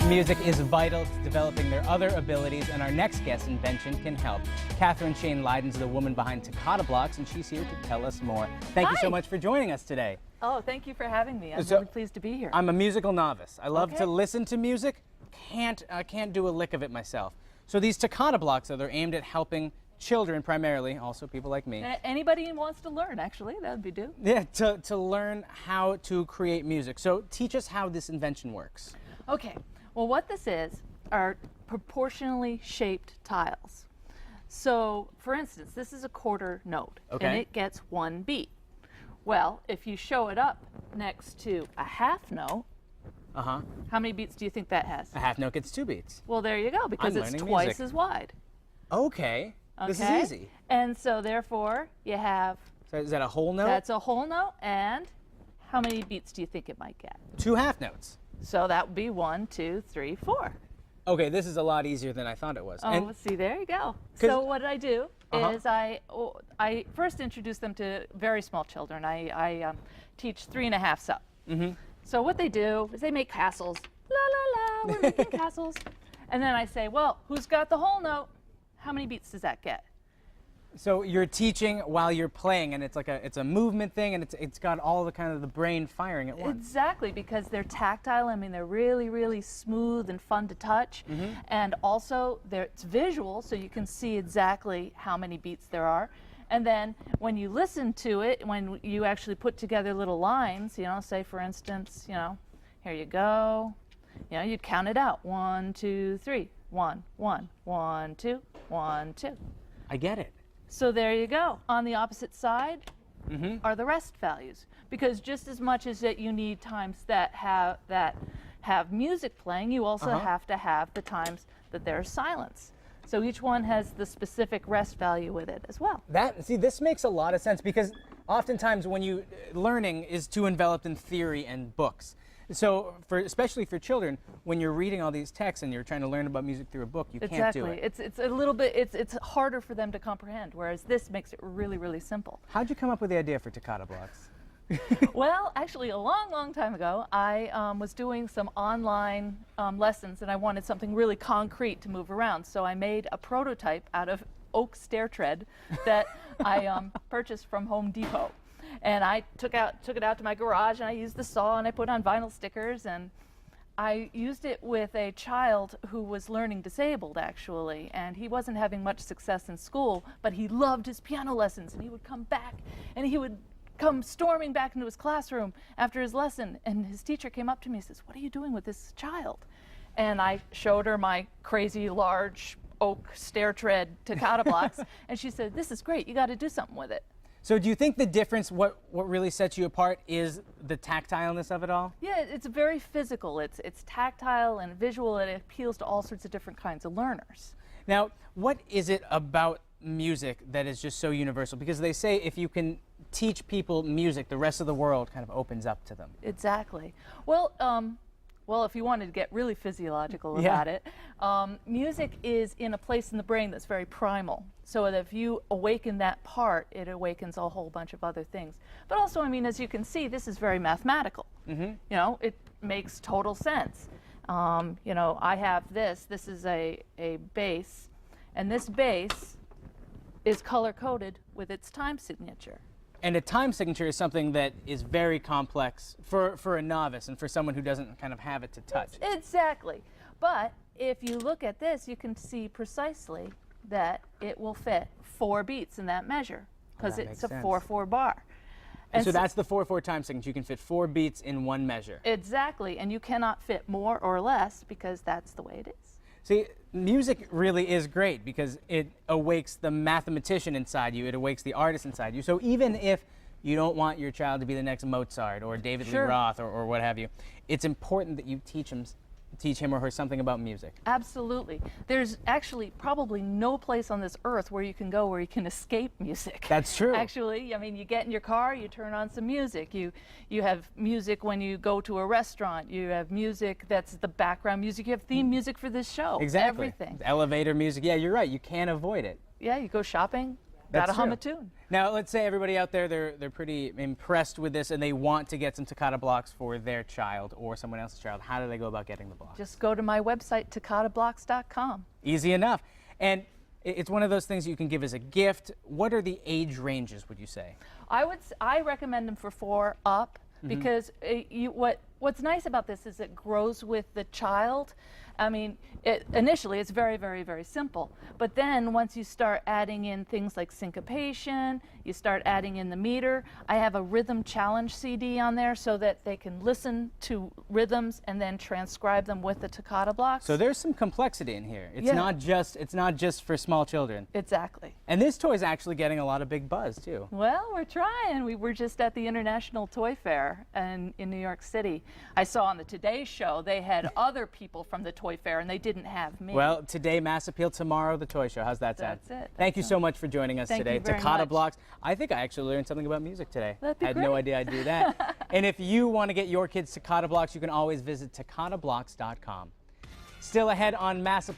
Music is vital to developing their other abilities, and our next guest invention can help. Catherine Schane-Lydon is the woman behind Toccata Blocks, and she's here to tell us more. Thank you so much for joining us today. Oh, thank you for having me. I'm really pleased to be here. I'm a musical novice. I love to listen to music. Can't do a lick of it myself. So these Toccata Blocks, they're aimed at helping children primarily, also people like me. Anybody who wants to learn, actually, that would be due. Yeah, to learn how to create music. So teach us how this invention works. Okay, well what this is are proportionally shaped tiles. So, for instance, this is a quarter note, and it gets 1 beat. Well, if you show it up next to a half note, how many beats do you think that has? A half note gets 2 beats. Well, there you go, because it's twice as wide. Okay. This is easy. And so therefore, you have... So is that a whole note? That's a whole note, and how many beats do you think it might get? 2 half notes. So that would be 1, 2, 3, 4. Okay, this is a lot easier than I thought it was. Oh, see, there you go. So what I do is I first introduce them to very small children. I teach 3 1/2s up. So what they do is they make castles. La, la, la, we're making castles. And then I say, well, who's got the whole note? How many beats does that get? So you're teaching while you're playing, and it's a movement thing, and it's got all the kind of the brain firing at once. Exactly, because they're tactile. I mean, they're really, really smooth and fun to touch, and also it's visual, so you can see exactly how many beats there are. And then when you listen to it, when you actually put together little lines, you know, say for instance, you know, here you go, you know, you'd count it out. 1, 2, 3. 1, 1, 1, 2, 1, 2. I get it. So there you go. On the opposite side are the rest values, because just as much as that you need times that have music playing, you also have to have the times that there's silence. So each one has the specific rest value with it as well. See, this makes a lot of sense, because oftentimes when learning is too enveloped in theory and books. So, especially for children, when you're reading all these texts and you're trying to learn about music through a book, you can't do it. It's a little bit, it's harder for them to comprehend, whereas this makes it really, really simple. How'd you come up with the idea for Toccata Blocks? Well, actually, a long, long time ago, I was doing some online lessons, and I wanted something really concrete to move around. So I made a prototype out of oak stair tread that I purchased from Home Depot. And I took it out to my garage, and I used the saw, and I put on vinyl stickers, and I used it with a child who was learning disabled, actually, and he wasn't having much success in school, but he loved his piano lessons, and he would come back, and he would come storming back into his classroom after his lesson, and his teacher came up to me and says, "What are you doing with this child?" And I showed her my crazy large oak stair tread Toccata Blocks, and she said, "This is great, you got to do something with it." So do you think the difference, what really sets you apart, is the tactileness of it all? Yeah, it's very physical. It's tactile and visual, and it appeals to all sorts of different kinds of learners. Now, what is it about music that is just so universal? Because they say if you can teach people music, the rest of the world kind of opens up to them. Exactly. Well, if you wanted to get really physiological about it, music is in a place in the brain that's very primal. So that if you awaken that part, it awakens a whole bunch of other things. But also, I mean, as you can see, this is very mathematical. You know, it makes total sense. You know, I have this is a bass, and this bass is color-coded with its time signature. And a time signature is something that is very complex for a novice and for someone who doesn't kind of have it to touch. Exactly. But if you look at this, you can see precisely that it will fit 4 beats in that measure, because it's a 4/4 bar. And so that's the 4/4 time signature. You can fit 4 beats in one measure. Exactly. And you cannot fit more or less, because that's the way it is. See, music really is great because it awakes the mathematician inside you. It awakes the artist inside you. So even if you don't want your child to be the next Mozart or David Lee Roth or what have you, it's important that you teach him or her something about music. Absolutely. There's actually probably no place on this earth where you can go where you can escape music. That's true. Actually, I mean, you get in your car, you turn on some music. You have music when you go to a restaurant. You have music that's the background music. You have theme music for this show. Exactly. Everything. Elevator music. Yeah, you're right. You can't avoid it. Yeah, you go shopping. Gotta hum true. a tune. Now, let's say everybody out there, they're pretty impressed with this and they want to get some toccata blocks for their child or someone else's child. How do they go about getting the blocks? Just go to my website, toccatablocks.com. Easy enough. And it's one of those things you can give as a gift. What are the age ranges, would you say? I recommend them for 4 up because what's nice about this is it grows with the child. I mean, initially it's very, very, very simple. But then once you start adding in things like syncopation, you start adding in the meter. I have a rhythm challenge CD on there so that they can listen to rhythms and then transcribe them with the toccata blocks. So there's some complexity in here. It's Yeah. not just for small children. Exactly. And this toy is actually getting a lot of big buzz too. Well, we're trying. We were just at the International Toy Fair in New York City. I saw on the Today Show they had other people from the Toy Fair and they didn't have me. Well, today Mass Appeal, tomorrow the toy show. How's that sound? That's it. Thank you so much for joining us Thank today. you very Toccata much. Blocks. I think I actually learned something about music today. That'd be I had no great. idea I'd do that. And if you want to get your kids Toccata Blocks, you can always visit toccatablocks.com. Still ahead on Mass Appeal.